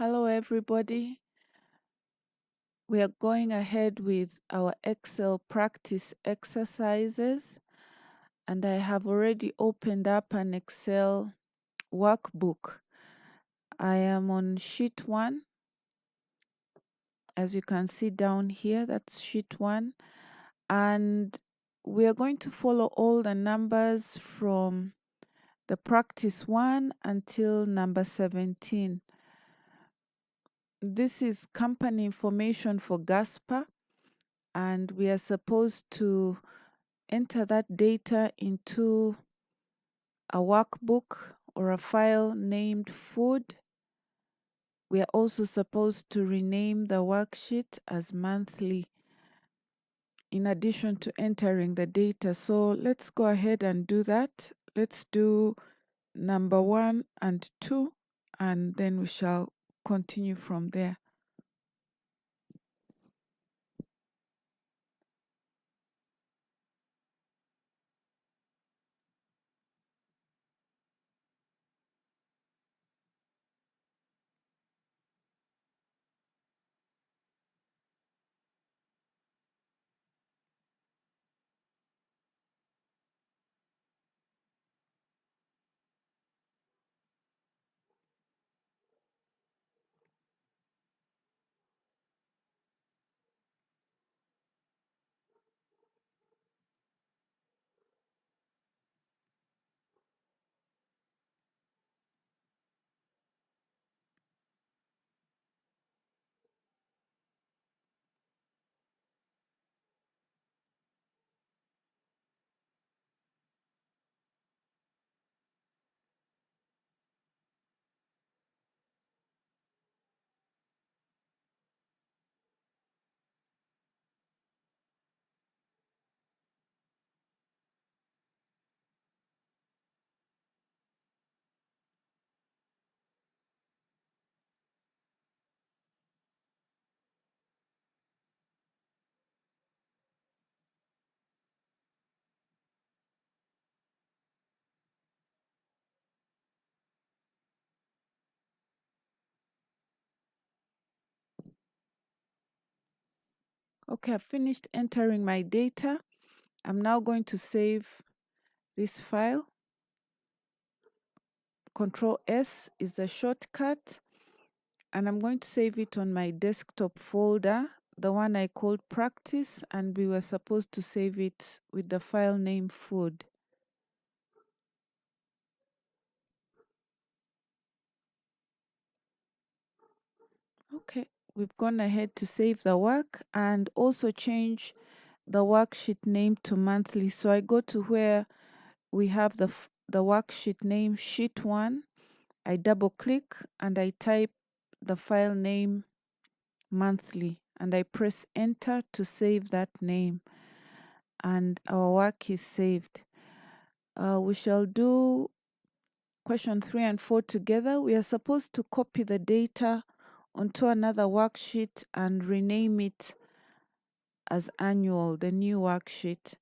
Hello, everybody. We are going ahead with our Excel practice exercises, and I have already opened up an Excel workbook. I am on sheet 1. As you can see down here, that's sheet 1. And we are going to follow all the numbers from the practice 1 until number 17. This is company information for Gasper, and we are supposed to enter that data into a workbook or a file named food. We are also supposed to rename the worksheet as monthly in addition to entering the data. So let's go ahead and do that. Let's do number 1 and 2, and then we shall continue from there. Okay, I've finished entering my data. I'm now going to save this file. Control S is the shortcut, and I'm going to save it on my desktop folder, the one I called practice, and we were supposed to save it with the file name food. Okay, we've gone ahead to save the work and also change the worksheet name to monthly. So I go to where we have the worksheet name sheet 1. I double click and I type the file name monthly, and I press enter to save that name, and our work is saved. We shall do question 3 and 4 together. We are supposed to copy the data onto another worksheet and rename it as annual, the new worksheet.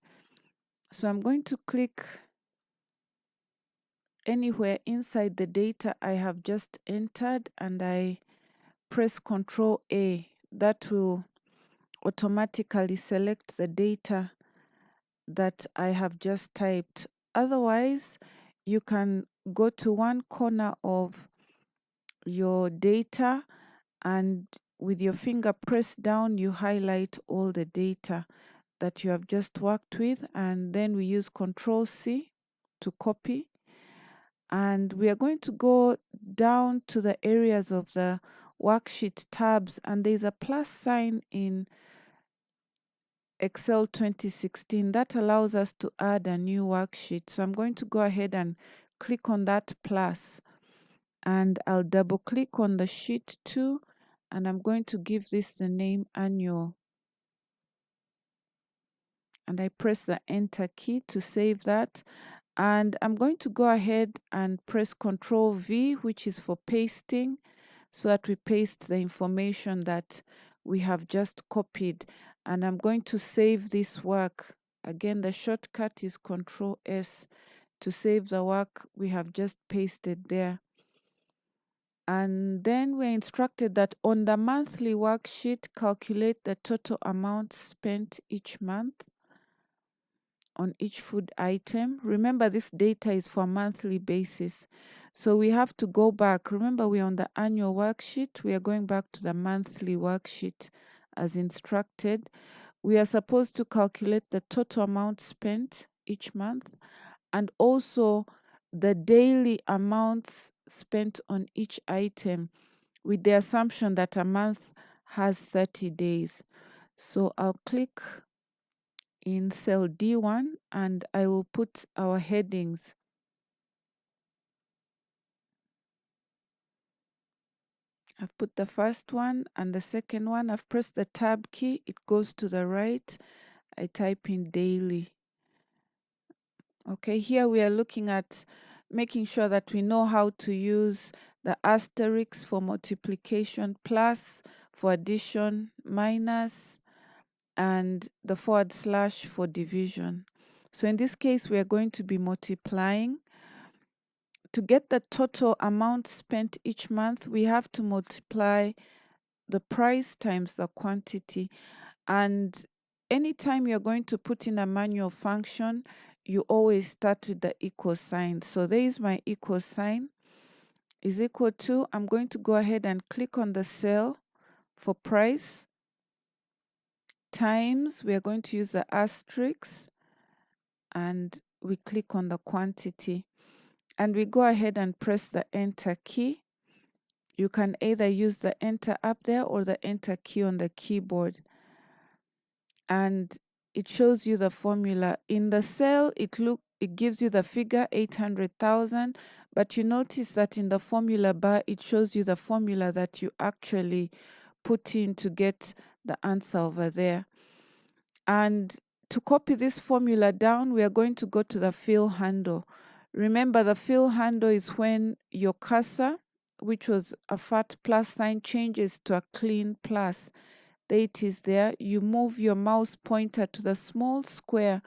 So I'm going to click anywhere inside the data I have just entered, and I press Ctrl A. That will automatically select the data that I have just typed. Otherwise, you can go to one corner of your data, and with your finger pressed down, you highlight all the data that you have just worked with, and then we use Control C to copy. And we are going to go down to the areas of the worksheet tabs, and there's a plus sign in Excel 2016 that allows us to add a new worksheet. So I'm going to go ahead and click on that plus, and I'll double click on the sheet 2, and I'm going to give this the name annual. And I press the enter key to save that. And I'm going to go ahead and press Ctrl V, which is for pasting, so that we paste the information that we have just copied. And I'm going to save this work. Again, the shortcut is Ctrl S to save the work we have just pasted there. And then we're instructed that on the monthly worksheet, calculate the total amount spent each month on each food item. Remember, this data is for a monthly basis. So we have to go back. Remember, we're on the annual worksheet. We are going back to the monthly worksheet as instructed. We are supposed to calculate the total amount spent each month and also the daily amounts spent on each item with the assumption that a month has 30 days. So I'll click in cell D1 and I will put our headings. I've put the first one and the second one. I've pressed the tab key. It goes to the right. I type in daily. Okay, here we are looking at making sure that we know how to use the asterisk for multiplication, plus for addition, minus, and the / for division. So in this case, we are going to be multiplying. To get the total amount spent each month, we have to multiply the price times the quantity. And anytime you're going to put in a manual function, you always start with the equal sign. So there is my equal sign is equal to, I'm going to go ahead and click on the cell for price times, we are going to use the asterisk and we click on the quantity and we go ahead and press the enter key. You can either use the enter up there or the enter key on the keyboard. And it shows you the formula. In the cell, it gives you the figure 800,000, but you notice that in the formula bar, it shows you the formula that you actually put in to get the answer over there. And to copy this formula down, we are going to go to the fill handle. Remember, the fill handle is when your cursor, which was a fat plus sign, changes to a clean plus. There it is there. You move your mouse pointer to the small square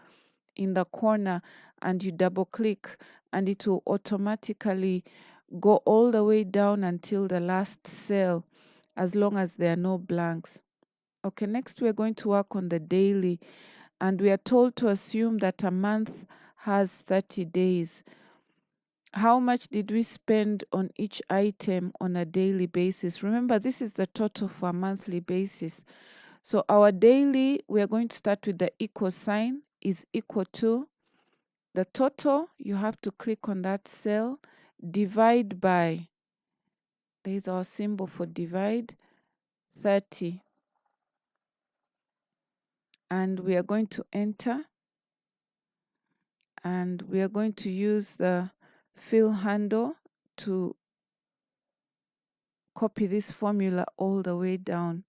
in the corner and you double click and it will automatically go all the way down until the last cell, as long as there are no blanks. Okay, next we're going to work on the daily and we are told to assume that a month has 30 days. How much did we spend on each item on a daily basis? Remember, this is the total for a monthly basis. So our daily, we are going to start with the equal sign, is equal to the total. You have to click on that cell, divide by, there is our symbol for divide, 30. And we are going to enter. And we are going to use the fill handle to copy this formula all the way down.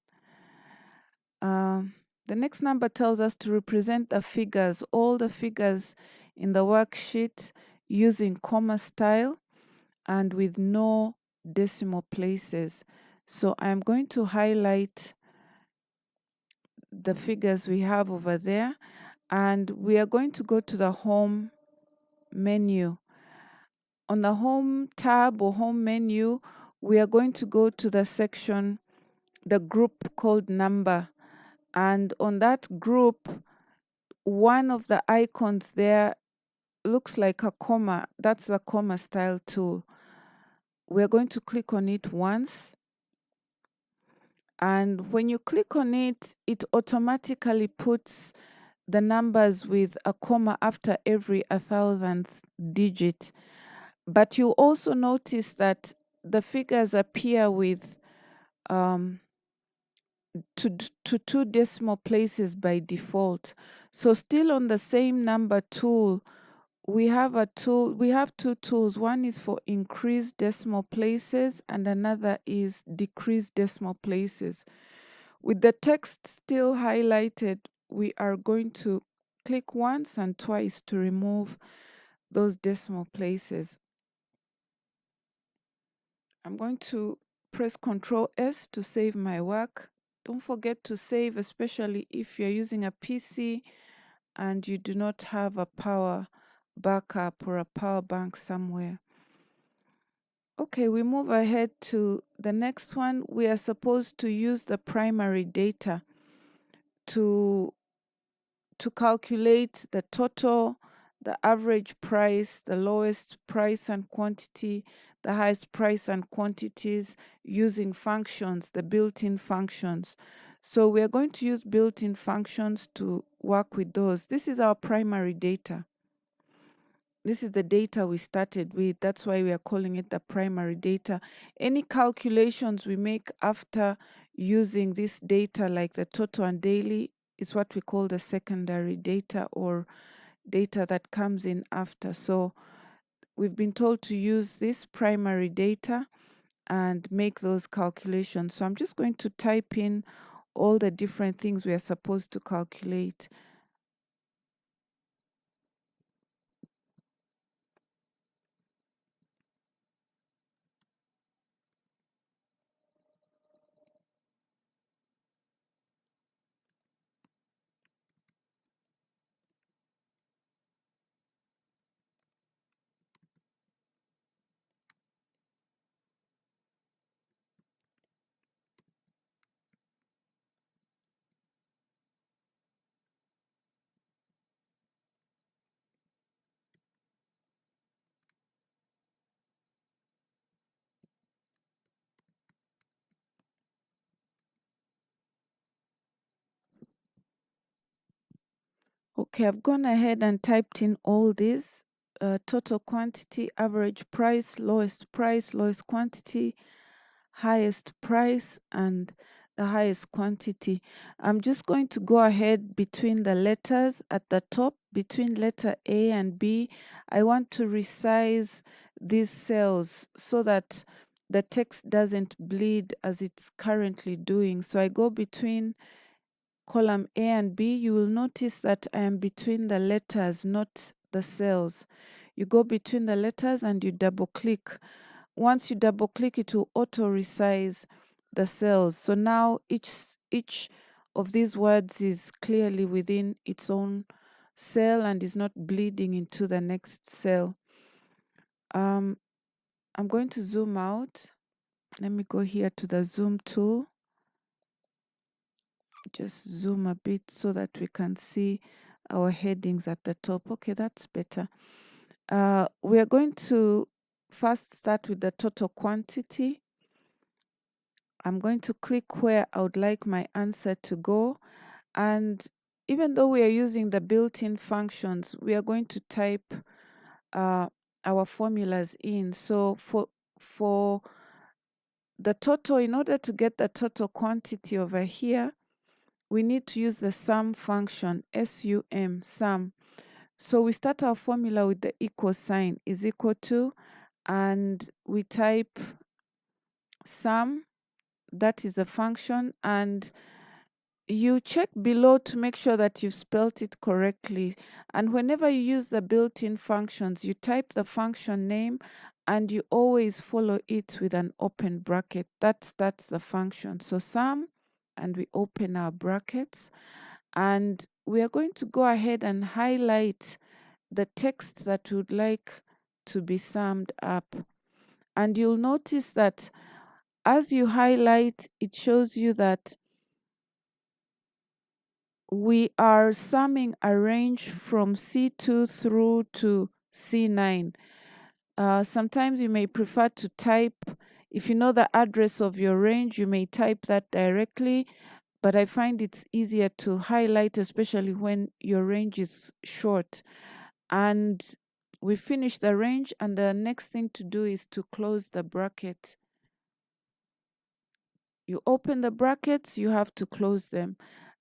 The next number tells us to represent the figures, all the figures in the worksheet using comma style and with no decimal places. So I'm going to highlight the figures we have over there and we are going to go to the home menu. On the home tab or home menu, we are going to go to the section, the group called number. And on that group, one of the icons there looks like a comma. That's the comma style tool. We're going to click on it once. And when you click on it, it automatically puts the numbers with a comma after every 1,000th digit. But you also notice that the figures appear with to 2 decimal places by default. So still on the same number tool, we have two tools. One is for increased decimal places and another is decreased decimal places. With the text still highlighted, we are going to click once and twice to remove those decimal places. I'm going to press Ctrl S to save my work. Don't forget to save, especially if you're using a PC and you do not have a power backup or a power bank somewhere. Okay, we move ahead to the next one. We are supposed to use the primary data to calculate the total, the average price, the lowest price and quantity, the highest price and quantities using functions, the built-in functions. So we are going to use built-in functions to work with those. This is our primary data. This is the data we started with. That's why we are calling it the primary data. Any calculations we make after using this data, like the total and daily, is what we call the secondary data, or data that comes in after. So we've been told to use this primary data and make those calculations. So I'm just going to type in all the different things we are supposed to calculate. Okay, I've gone ahead and typed in all this: total quantity, average price, lowest quantity, highest price, and the highest quantity. I'm just going to go ahead between the letters at the top, between letter A and B. I want to resize these cells so that the text doesn't bleed as it's currently doing. So I go between column A and B. You will notice that I am between the letters, not the cells. You go between the letters and you double click. Once you double click, it will auto resize the cells. So now each of these words is clearly within its own cell and is not bleeding into the next cell. I'm going to zoom out. Let me go here to the zoom tool. Just zoom a bit so that we can see our headings at the top. Okay, that's better. We are going to first start with the total quantity. I'm going to click where I would like my answer to go. And even though we are using the built-in functions, we are going to type our formulas in. So for the total, in order to get the total quantity over here, we need to use the sum function, SUM, sum. So we start our formula with the equal sign, is equal to, and we type sum, that is a function, and you check below to make sure that you've spelled it correctly. And whenever you use the built-in functions, you type the function name and you always follow it with an open bracket. That's the function. So sum, and we open our brackets, and we are going to go ahead and highlight the text that we would like to be summed up. And you'll notice that as you highlight, it shows you that we are summing a range from C2 through to C9. Sometimes you may prefer to type, if you know the address of your range, you may type that directly, but I find it's easier to highlight, especially when your range is short. And we finish the range, and the next thing to do is to close the bracket. You open the brackets, you have to close them.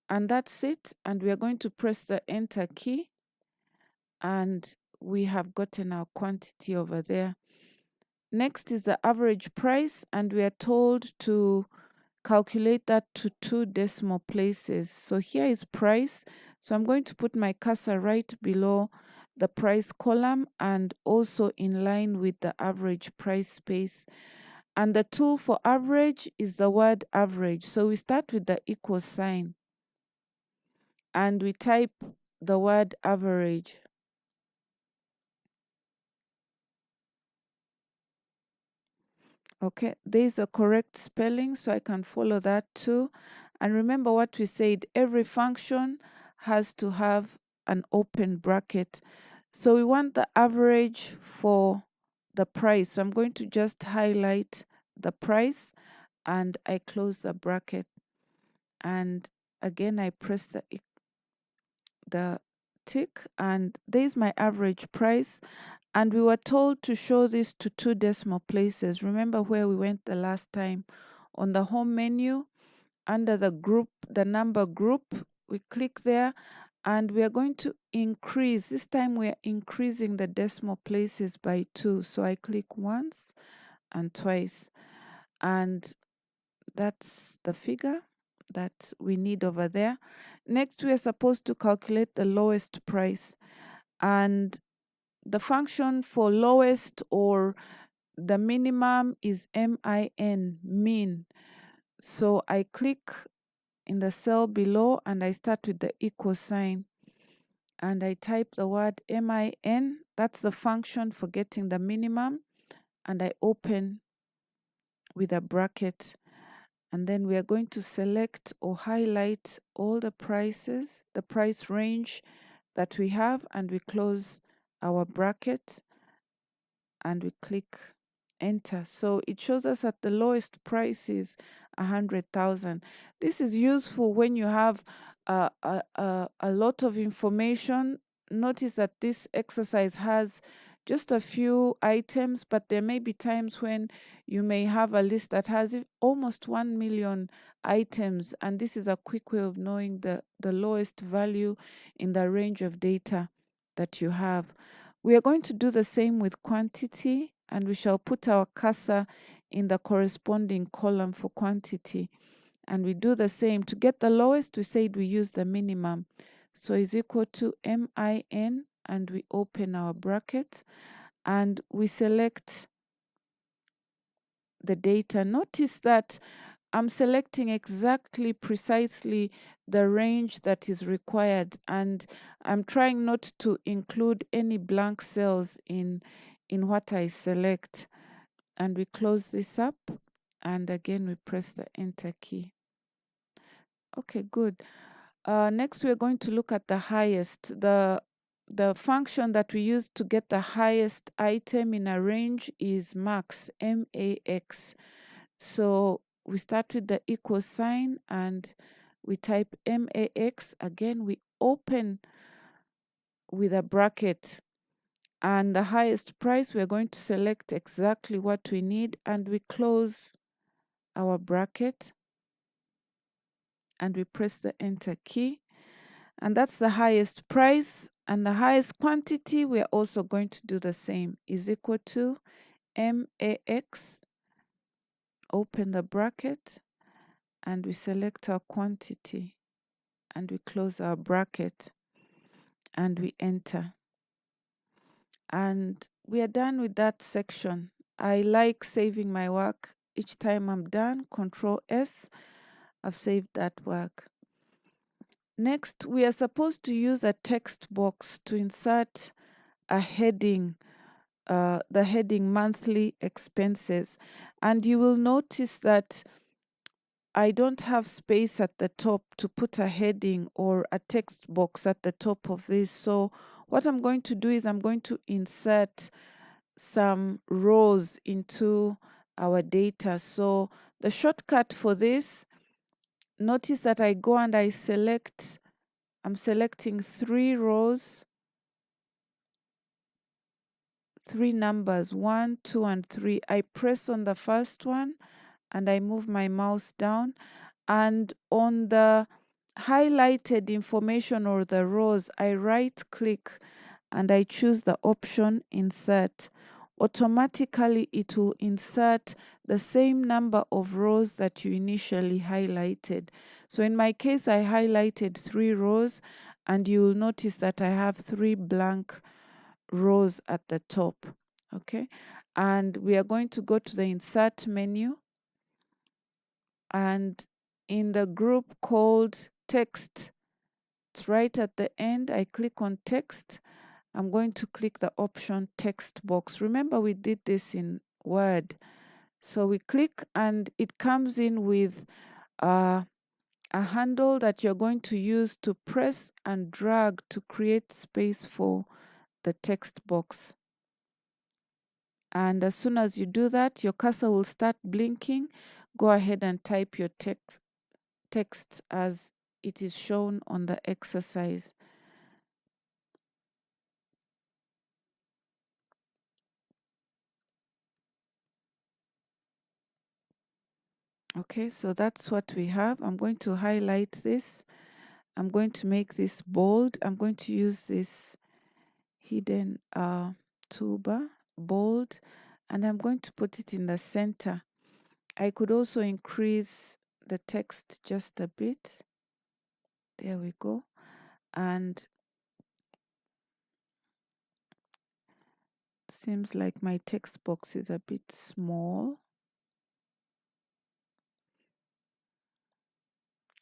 And that's it. And we are going to press the enter key, and we have gotten our quantity over there. Next is the average price, and we are told to calculate that to 2 decimal places. So here is price. So I'm going to put my cursor right below the price column and also in line with the average price space. And the tool for average is the word average. So we start with the equal sign and we type the word average. Okay, there's a correct spelling, so I can follow that too. And remember what we said, every function has to have an open bracket. So we want the average for the price. I'm going to just highlight the price and I close the bracket. And again, I press the tick, and there's my average price. And we were told to show this to 2 decimal places. Remember where we went the last time? On the home menu, under the group, the number group, we click there and we are going to increase. This time we are increasing the decimal places by 2. So I click once and twice, and that's the figure that we need over there. Next, we are supposed to calculate the lowest price, and the function for lowest or the minimum is MIN, mean. So I click in the cell below and I start with the equal sign and I type the word MIN. That's the function for getting the minimum, and I open with a bracket. And then we are going to select or highlight all the prices, the price range that we have, and we close our bracket and we click enter. So it shows us that the lowest price is 100,000. This is useful when you have a lot of information. Notice that this exercise has just a few items, but there may be times when you may have a list that has almost 1 million items, and this is a quick way of knowing the lowest value in the range of data that you have. We are going to do the same with quantity, and we shall put our cursor in the corresponding column for quantity. And we do the same. To get the lowest, we said we use the minimum. So is equal to MIN, and we open our bracket and we select the data. Notice that I'm selecting exactly, precisely the range that is required, and I'm trying not to include any blank cells in what I select. And we close this up, and again we press the enter key. Okay, good. Next we're going to look at the highest. The function that we use to get the highest item in a range is max, MAX. So we start with the equal sign and we type MAX. Again, we open with a bracket, and the highest price, we're going to select exactly what we need, and we close our bracket and we press the enter key. And that's the highest price. And the highest quantity, we're also going to do the same, is equal to MAX. Open the bracket and we select our quantity and we close our bracket and we enter. And we are done with that section. I like saving my work. Each time I'm done, Control S, I've saved that work. Next, we are supposed to use a text box to insert a heading, the heading monthly expenses. And you will notice that I don't have space at the top to put a heading or a text box at the top of this. So what I'm going to do is I'm going to insert some rows into our data. So the shortcut for this, notice that I go and I select, I'm selecting 3 rows, 3 numbers, 1, 2, and 3. I press on the first one and I move my mouse down, and on the highlighted information or the rows, I right click and I choose the option insert. Automatically it will insert the same number of rows that you initially highlighted. So in my case, I highlighted 3 rows, and you will notice that I have 3 blank rows at the top. Okay, and we are going to go to the insert menu, and in the group called text, it's right at the end. I click on text. I'm going to click the option text box. Remember, we did this in Word. So we click and it comes in with a handle that you're going to use to press and drag to create space for the text box. And as soon as you do that, your cursor will start blinking. Go ahead and type your text as it is shown on the exercise. Okay, so that's what we have. I'm going to highlight this. I'm going to make this bold. I'm going to use this hidden toolbar, bold, and I'm going to put it in the center. I could also increase the text just a bit. There we go. And seems like my text box is a bit small.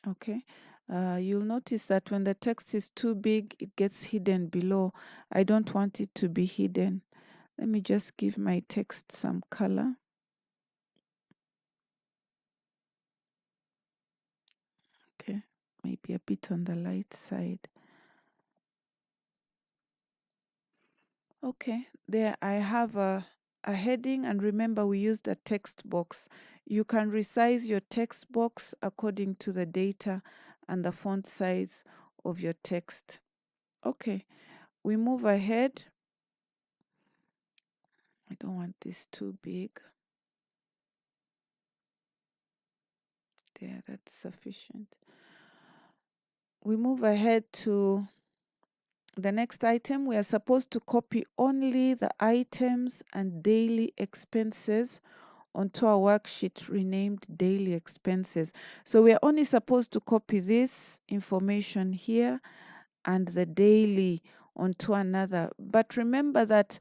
Okay. You'll notice that when the text is too big, it gets hidden below. I don't want it to be hidden. Let me just give my text some color. Okay, maybe a bit on the light side. Okay, there I have a heading, and remember we used a text box. You can resize your text box according to the data and the font size of your text. Okay, we move ahead. I don't want this too big. There, that's sufficient. We move ahead to the next item. We are supposed to copy only the items and daily expenses onto a worksheet renamed daily expenses. So we are only supposed to copy this information here and the daily onto another. But remember that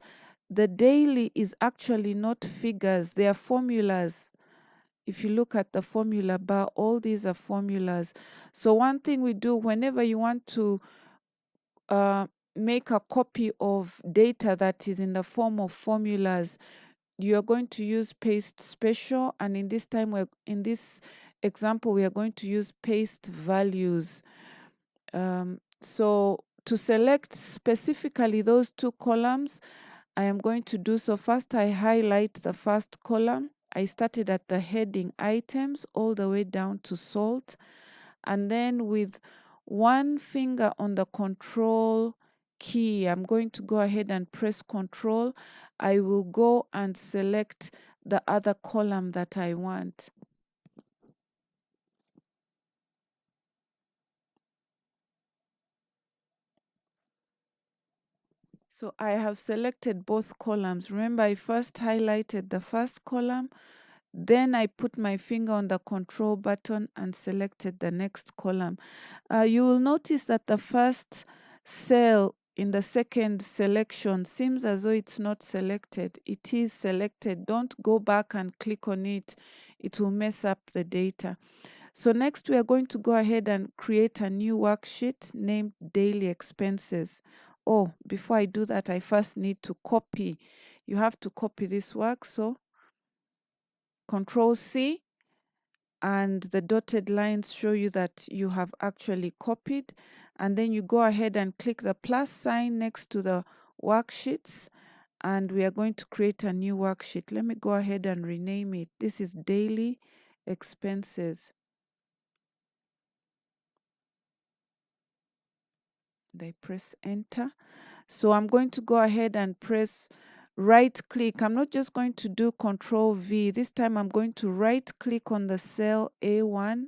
the daily is actually not figures, they are formulas. If you look at the formula bar, all these are formulas. So one thing we do whenever you want to make a copy of data that is in the form of formulas, you're going to use paste special, and in this example we are going to use paste values. So to select specifically those two columns, I am going to do so. First, I highlight the first column. I started at the heading items all the way down to salt, and then with one finger on the control key, I'm going to go ahead and press control. I will go and select the other column that I want. So I have selected both columns. Remember, I first highlighted the first column, then I put my finger on the control button and selected the next column. You will notice that the first cell in the second selection seems as though it's not selected. It is selected. Don't go back and click on it. It will mess up the data. So next we are going to go ahead and create a new worksheet named Daily Expenses. Oh, before I do that, I first need to copy. You have to copy this work. So Control C, and the dotted lines show you that you have actually copied. And then you go ahead and click the plus sign next to the worksheets, and we are going to create a new worksheet. Let me go ahead and rename it. This is Daily Expenses. I press enter. So I'm going to go ahead and press right click. I'm not just going to do Control V. This time I'm going to right click on the cell A1,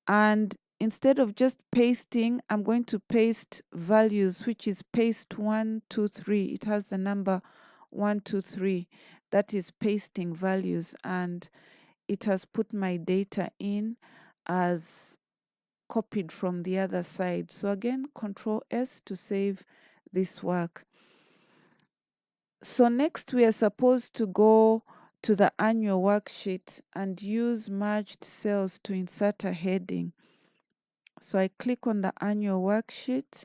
and instead of just pasting, I'm going to paste values, which is paste 1, 2, 3. It has the number 1, 2, 3. That is pasting values, and it has put my data in as copied from the other side. So again, Control S to save this work. So next we are supposed to go to the annual worksheet and use merged cells to insert a heading. So I click on the annual worksheet,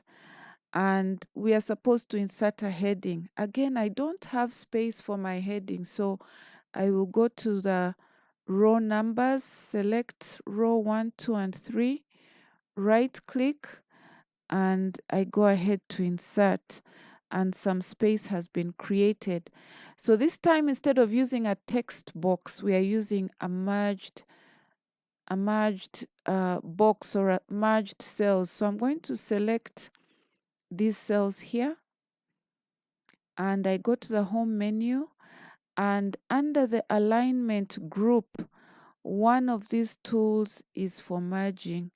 and we are supposed to insert a heading. Again, I don't have space for my heading, so I will go to the row numbers, select row 1, 2, and 3, right click, and I go ahead to insert, and some space has been created. So this time, instead of using a text box, we are using a merged box or a merged cells. So I'm going to select these cells here, and I go to the home menu, and under the alignment group, one of these tools is for merging,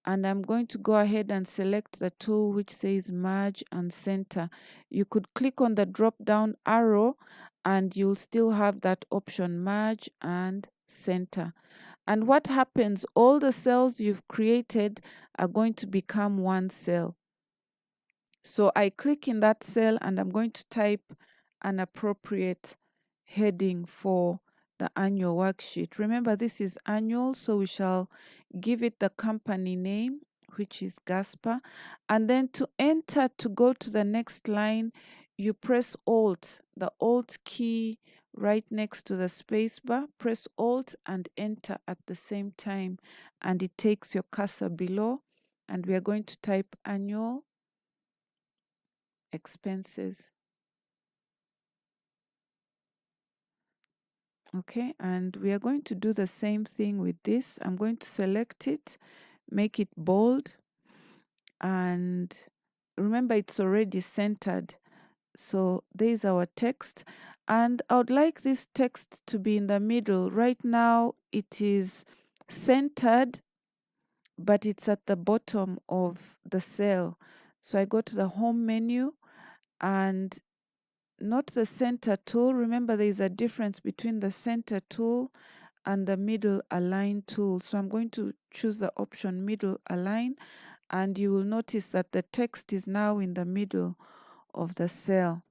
and I'm going to go ahead and select the tool which says merge and center. You could click on the drop down arrow and you'll still have that option, merge and center. And what happens, all the cells you've created are going to become one cell. So I click in that cell and I'm going to type an appropriate heading for the annual worksheet. Remember, this is annual, so we shall give it the company name, which is Gasper. And then to enter to go to the next line, you press Alt, the Alt key right next to the space bar. Press Alt and enter at the same time, and it takes your cursor below. And we are going to type annual expenses. Okay, and we are going to do the same thing with this. I'm going to select it, make it bold, and remember it's already centered. So there's our text, and I would like this text to be in the middle. Right now it is centered, but it's at the bottom of the cell. So I go to the home menu and not the center tool. Remember, there is a difference between the center tool and the middle align tool. So I'm going to choose the option middle align, and you will notice that the text is now in the middle of the cell.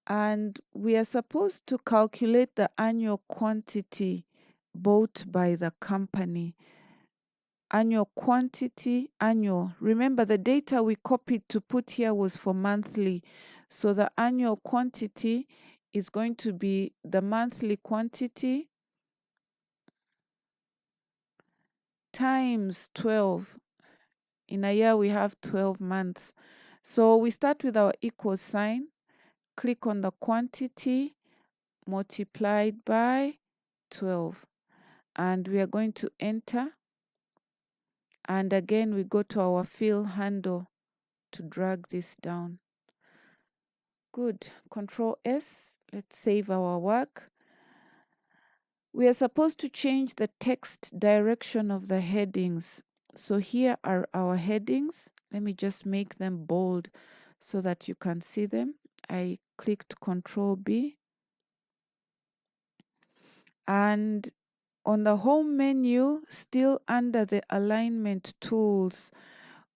And we are supposed to calculate the annual quantity bought by the company. Annual quantity, annual. Remember, the data we copied to put here was for monthly. So the annual quantity is going to be the monthly quantity times 12. In a year, we have 12 months. So we start with our equal sign, click on the quantity multiplied by 12. And we are going to enter. And again, we go to our fill handle to drag this down. Good. Control S. Let's save our work. We are supposed to change the text direction of the headings. So here are our headings. Let me just make them bold so that you can see them. I clicked Control B. And on the home menu, still under the alignment tools,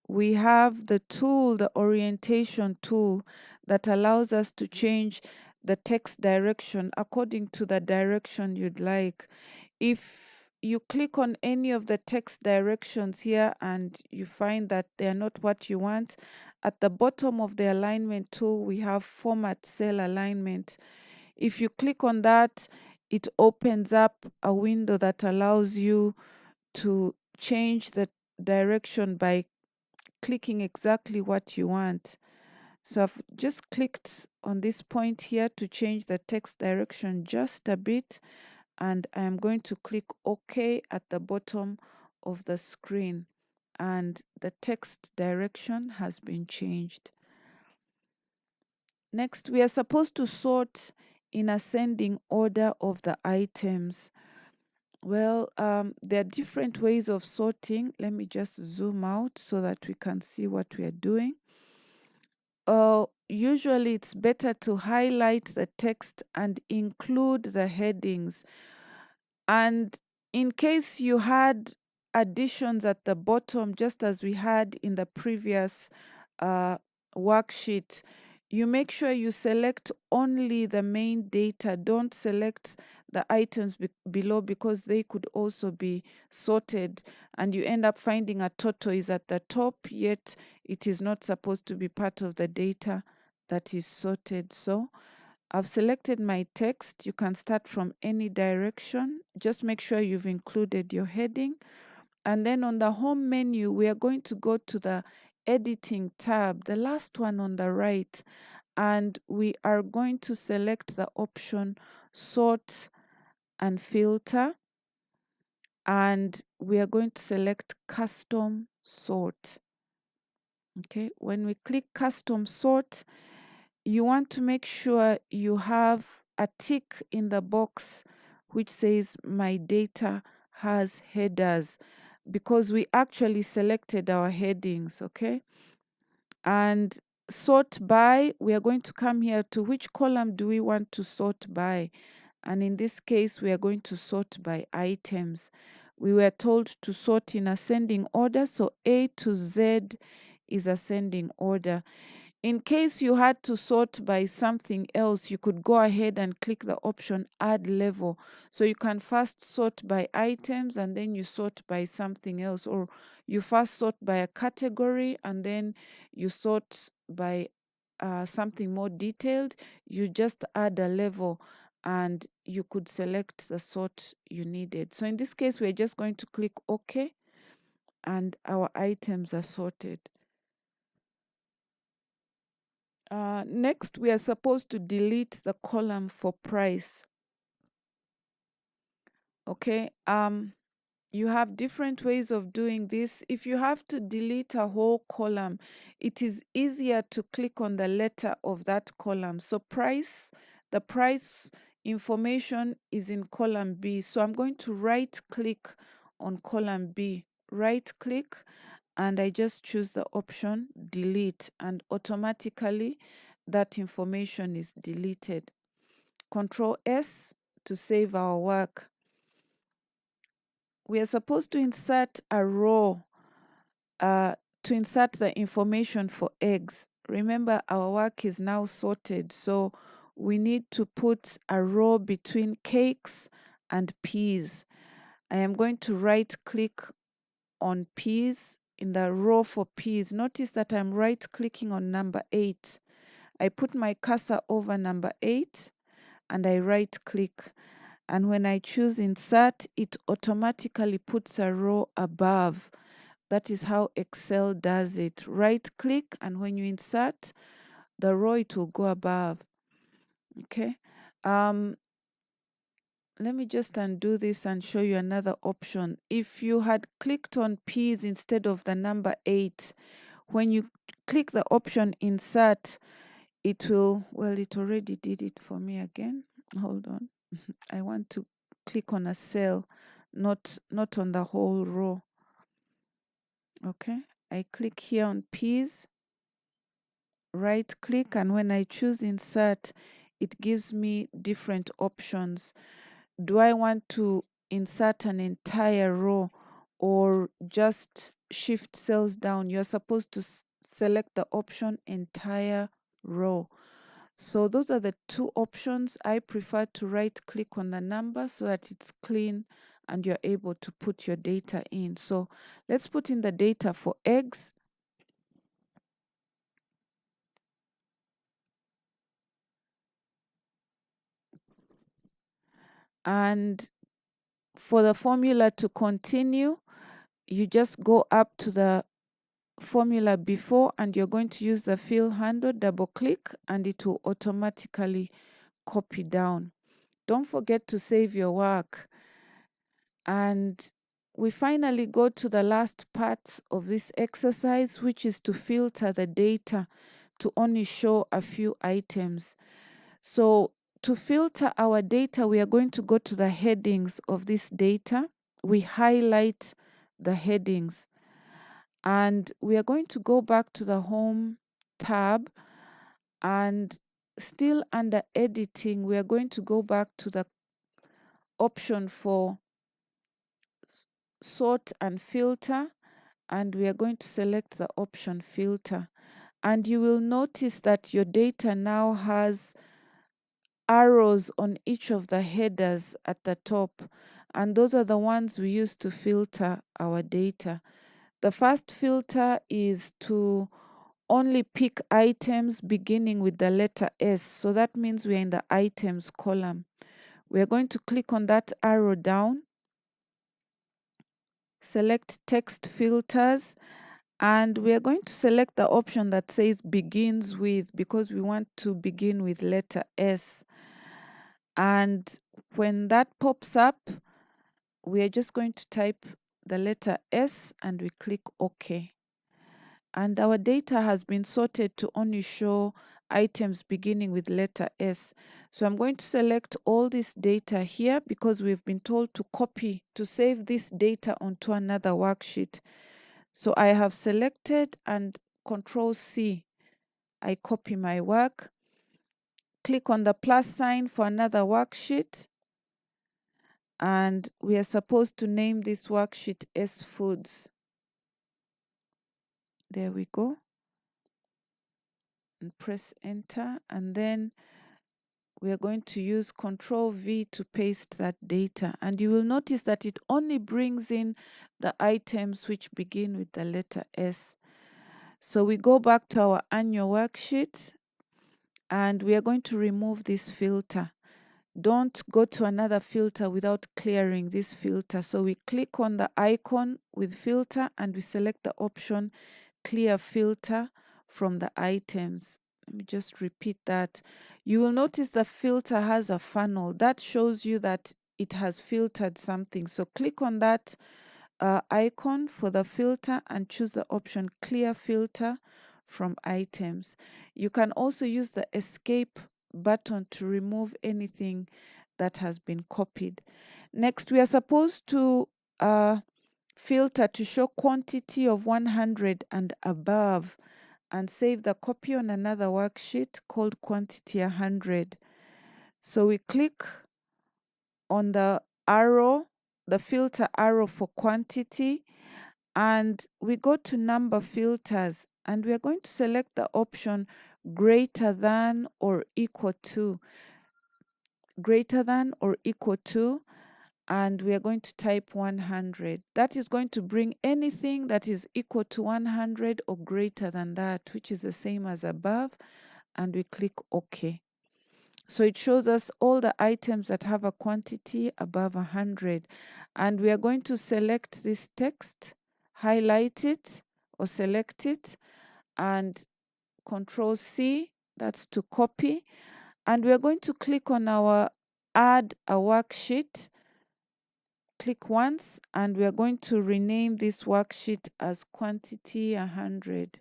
we have the tool, the orientation tool, that allows us to change the text direction according to the direction you'd like. If you click on any of the text directions here and you find that they're not what you want, at the bottom of the alignment tool, we have Format Cell Alignment. If you click on that, it opens up a window that allows you to change the direction by clicking exactly what you want. So I've just clicked on this point here to change the text direction just a bit, and I'm going to click OK at the bottom of the screen, and the text direction has been changed. Next, we are supposed to sort in ascending order of the items. Well, there are different ways of sorting. Let me just zoom out so that we can see what we are doing. Usually it's better to highlight the text and include the headings. And in case you had additions at the bottom, just as we had in the previous worksheet, you make sure you select only the main data. Don't select the items below, because they could also be sorted and you end up finding a total is at the top, yet it is not supposed to be part of the data that is sorted. So I've selected my text. You can start from any direction. Just make sure you've included your heading. And then on the home menu, we are going to go to the editing tab, the last one on the right, and we are going to select the option sort and filter, and we are going to select custom sort. Okay, when we click custom sort, you want to make sure you have a tick in the box which says my data has headers, because we actually selected our headings. Okay, and sort by, we are going to come here to which column do we want to sort by, and in this case we are going to sort by items. We were told to sort in ascending order, so A to Z is ascending order. In case you had to sort by something else, you could go ahead and click the option add level. So you can first sort by items and then you sort by something else, or you first sort by a category and then you sort by something more detailed. You just add a level and you could select the sort you needed. So in this case, we're just going to click OK and our items are sorted. Next, we are supposed to delete the column for price. Okay, you have different ways of doing this. If you have to delete a whole column, it is easier to click on the letter of that column. So price, the price information is in column B. So I'm going to right click on column B, right click, and I just choose the option delete, and automatically that information is deleted. Control S to save our work. We are supposed to insert a row to insert the information for eggs. Remember, our work is now sorted, so we need to put a row between cakes and peas. I am going to right click on peas in the row for peas. Notice that I'm right clicking on number 8. I put my cursor over number 8 and I right click. And when I choose insert, it automatically puts a row above. That is how Excel does it. Right click, and when you insert the row, it will go above. Okay. Let me just undo this and show you another option. If you had clicked on peas instead of the number 8, when you click the option insert, it will, well, it already did it for me again. Hold on. I want to click on a cell, not on the whole row. Okay, I click here on peas, right click, and when I choose insert, it gives me different options. Do I want to insert an entire row or just shift cells down? You're supposed to select the option entire row. So those are the two options. I prefer to right click on the number so that it's clean and you're able to put your data in. So let's put in the data for eggs. And for the formula to continue, you just go up to the formula before and you're going to use the fill handle, double click, and it will automatically copy down. Don't forget to save your work. And we finally go to the last part of this exercise, which is to filter the data to only show a few items. So to filter our data, we are going to go to the headings of this data. We highlight the headings. And we are going to go back to the Home tab, and still under Editing, we are going to go back to the option for Sort and Filter, and we are going to select the option Filter. And you will notice that your data now has arrows on each of the headers at the top, and those are the ones we use to filter our data. The first filter is to only pick items beginning with the letter S. So that means we are in the items column. We are going to click on that arrow down, select text filters, and we are going to select the option that says begins with, because we want to begin with letter S. And when that pops up, we are just going to type the letter S and we click OK. And our data has been sorted to only show items beginning with letter S. So I'm going to select all this data here because we've been told to copy, to save this data onto another worksheet. So I have selected and Control C. I copy my work. Click on the plus sign for another worksheet. And we are supposed to name this worksheet S Foods. There we go. And press enter. And then we are going to use Control V to paste that data. And you will notice that it only brings in the items which begin with the letter S. So we go back to our annual worksheet and we are going to remove this filter. Don't go to another filter without clearing this filter. So we click on the icon with filter and we select the option clear filter from the items. Let me just repeat that. You will notice the filter has a funnel. That shows you that it has filtered something. So click on that icon for the filter and choose the option clear filter from items. You can also use the escape button to remove anything that has been copied. Next, we are supposed to filter to show quantity of 100 and above and save the copy on another worksheet called quantity 100. So we click on the arrow, the filter arrow for quantity, and we go to number filters and we are going to select the option greater than or equal to. Greater than or equal to, and we are going to type 100. That is going to bring anything that is equal to 100 or greater than that, which is the same as above, and we click OK. So it shows us all the items that have a quantity above 100. And we are going to select this text, highlight it or select it, and Control C, that's to copy. And we are going to click on our add a worksheet. Click once and we are going to rename this worksheet as quantity 100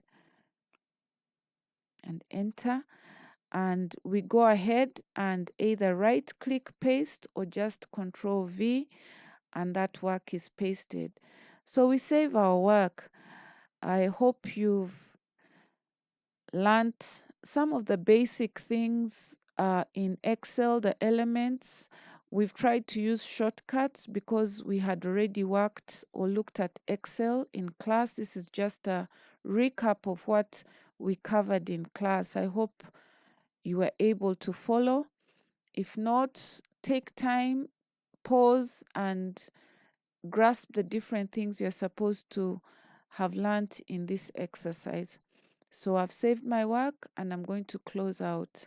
and enter. And we go ahead and either right click paste or just Control V and that work is pasted. So we save our work. I hope you've learned some of the basic things in Excel, the elements. We've tried to use shortcuts because we had already worked or looked at Excel in class. This is just a recap of what we covered in class. I hope you were able to follow. If not, take time, pause, and grasp the different things you're supposed to have learned in this exercise. So I've saved my work and I'm going to close out.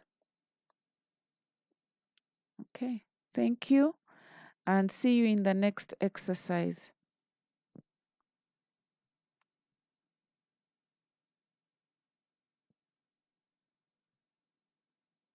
Okay, thank you and see you in the next exercise.